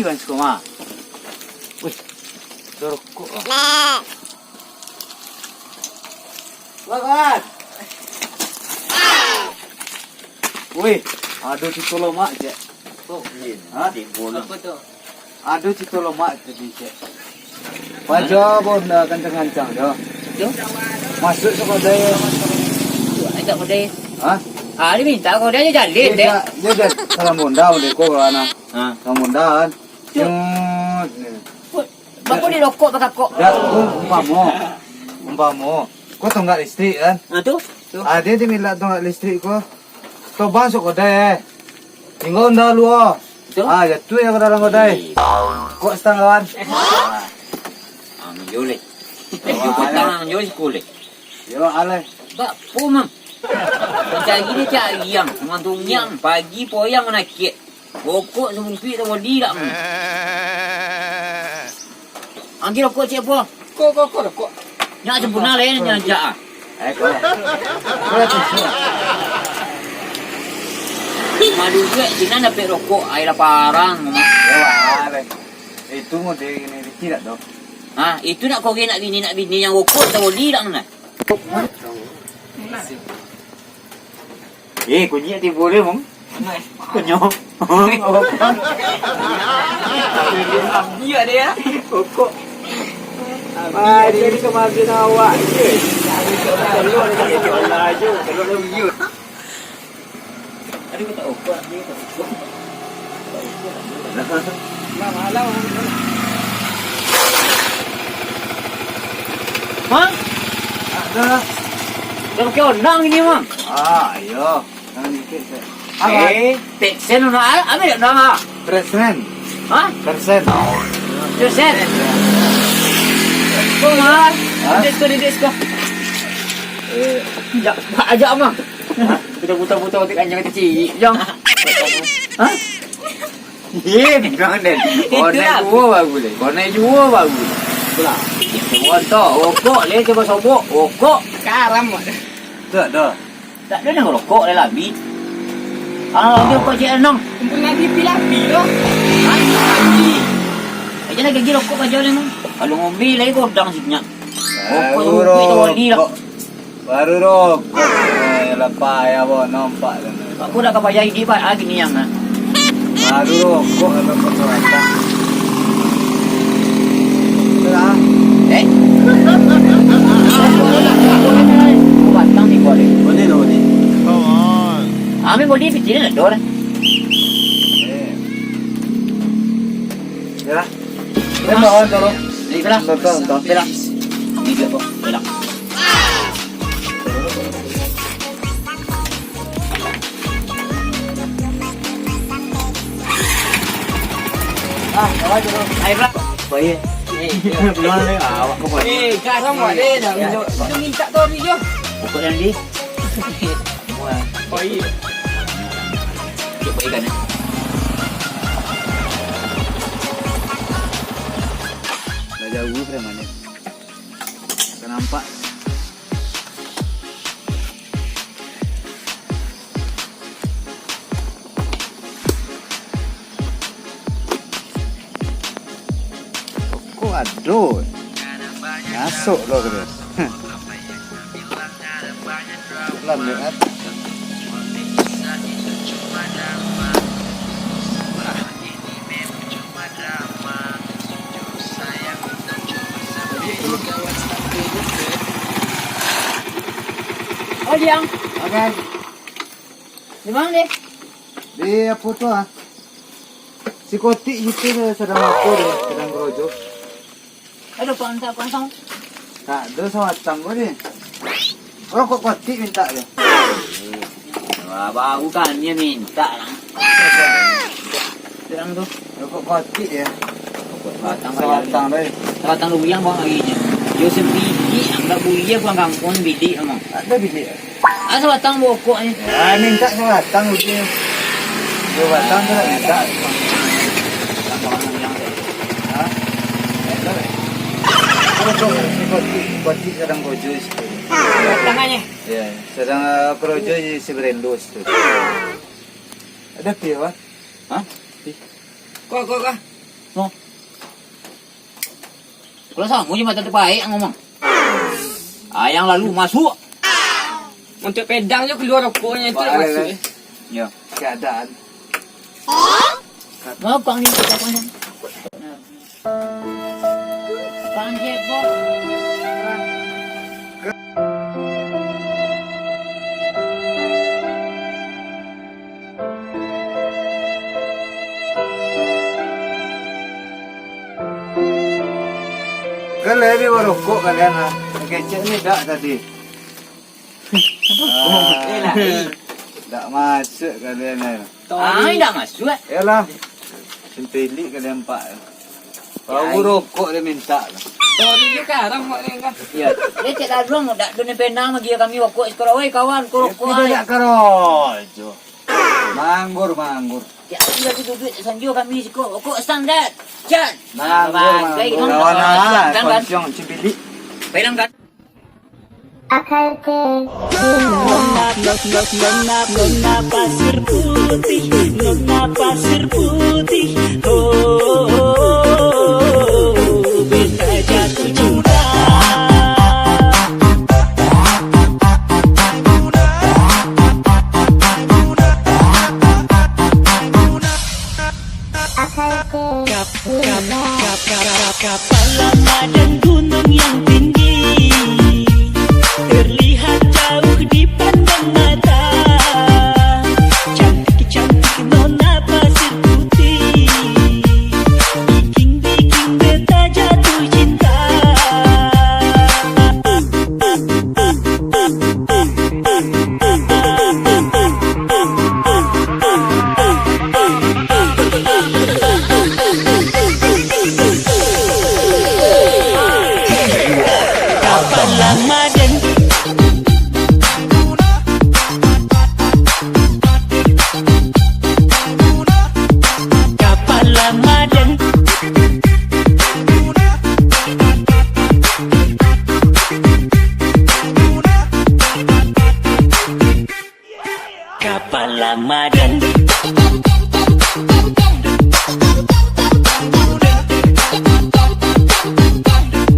Ini kan suka mak. Wih, rokok. Kawan. Wih, aduh si tolong mak je. Di bola. Apa tu? Aduh si tolong mak tadi je. Baca bonda kencang-kencang dah. Tu? Masuk sekolah dia. Ada kedai. Hah? Dia minta kau dia jalan dia. Dia dah salam bonda boleh kau ana. Ha. Salam bonda kan. Bapak ni rokok pakai kok. Ya, umpamo. Kau tonggak listrik kan? Tu? Dia minta tonggak listrik kau. Kau masuk kedai. Tinggal dah luar. Tu? Jatuh yang ke dalam kedai. Kau setengah kawan. Menjulik. Jumpa tangan menjulik kulit. Yo, alai. Bak pumam. Macam gini cak yang mantung yang pagi poyang nakik. Rokok semumpi tak boleh dak. Angki rokok cik apa? Kok rokok. Nak sempurna lain nyajak. Kau. Kau tu. Malu juga Cina dapat rokok air parang. Ya, alai. Itu mau dia ini tidak dong. Itu nak kau nak bini yang rokok tak boleh dak mana? Kunyit dia boleh mong. Kunyok. Dia dia. Pokok. Dia ni kemarin awak je. Telur dia laju. Telur dia buyut. Aduh tak rokok ni tak rokok. Malam. Mang, Ada. dah pakai onang ini mang. Ayo. Jangan dikit. Apa? Teksen nak ambil nak. Persen. Persen. Teksen. Kau mang, disko. Ajak mang. Kita buta-buta untuk anjing kecil. Jom. Memang den. Kau naik dua bagus. Kau naik dua bagus. Pula. Semua tu, rokok le coba sobok. Rokok. Karam. Tak dah. Tak ada nak rokok le labi. Dia rokok cik enam. Kumpul lagi pilapi tu. Jangan lagi rokok aja le mang. Kalau ngombe lagi godang siknya. Baru rokok. Lepas ya bo nampak dah. Aku dah kapayai di pak lagi ni yang. Baru rokok atau persoalan. Dah. Batang ni boleh. Boleh dah boleh. Kami boleh fikir nak dor. Yalah. Lembawan tolong. Ni belah. Betul. Belah. Ni dia tu. Belah. Awak je. Air belah. Baik. Belum ni awak kau boleh. Karam boleh dah. Kita minta tu ni je. Pokok yang di. Baik. Cuba ikan. Dah jauh ke mana? Tak nampak. Kok aduh. Masuk loh ke. Lambat kan? Oh Liang, Okay. di mana deh? Di apa tu ah? Si kotik itu sedang apa dia? Sedang gerojo. Aduh pansang. Tak, dia sama tangguh ni. Orang kok kotik minta dia. Baru kan dia minta lah. Sedang tu. Dia kok kotik dia. Batang Sama tang dia. Batang lu yang bang hari ni. Dia sebiji, angkat buaya pulang kampung bidik emang. Ada bilik. Asa batang bokok ni. Minta sama tang dia. Dia batang tu nak minta. Ha? Kalau kau kotik sedang gerojo itu. Tangannya. Ya, sedang gerojo si Brendos tu. Ada piawat? Hah? Kok. Kalau sama je mata terbaik yang ngomong. Yang lalu masuk. Untuk pedang je keluar rokoknya tu masuk. Ya. Keadaan. Ngapang ni kita panjang. Panjang bok. Kan lebih merokok kalian ha. Kecek ni tak tadi. Elah. Tak masuk kalian ni. Ini dah masuk. Yalah. Sentilik kalian pak. Baru rokok dia minta. Tori je karang mak ni kan. Ya. Dia cek dah dong dak dunia pendang bagi kami rokok sekarang. Oi kawan, rokok. Tidak kerojo. Manggur. Ya, lagi duduk sanjur kami sikut rokok standar. Cat. Manggur. Kawan kosong cipilik. Pelang kan. Nona pasir putih, oh, beta jatuh cinta. Kapal lama dan gunung yang tinggi terlihat jauh di pandang mata. Cantik nona pasir putih, bikin beta jatuh cinta. Kapal lama dan kapal lama dan kapal lama dan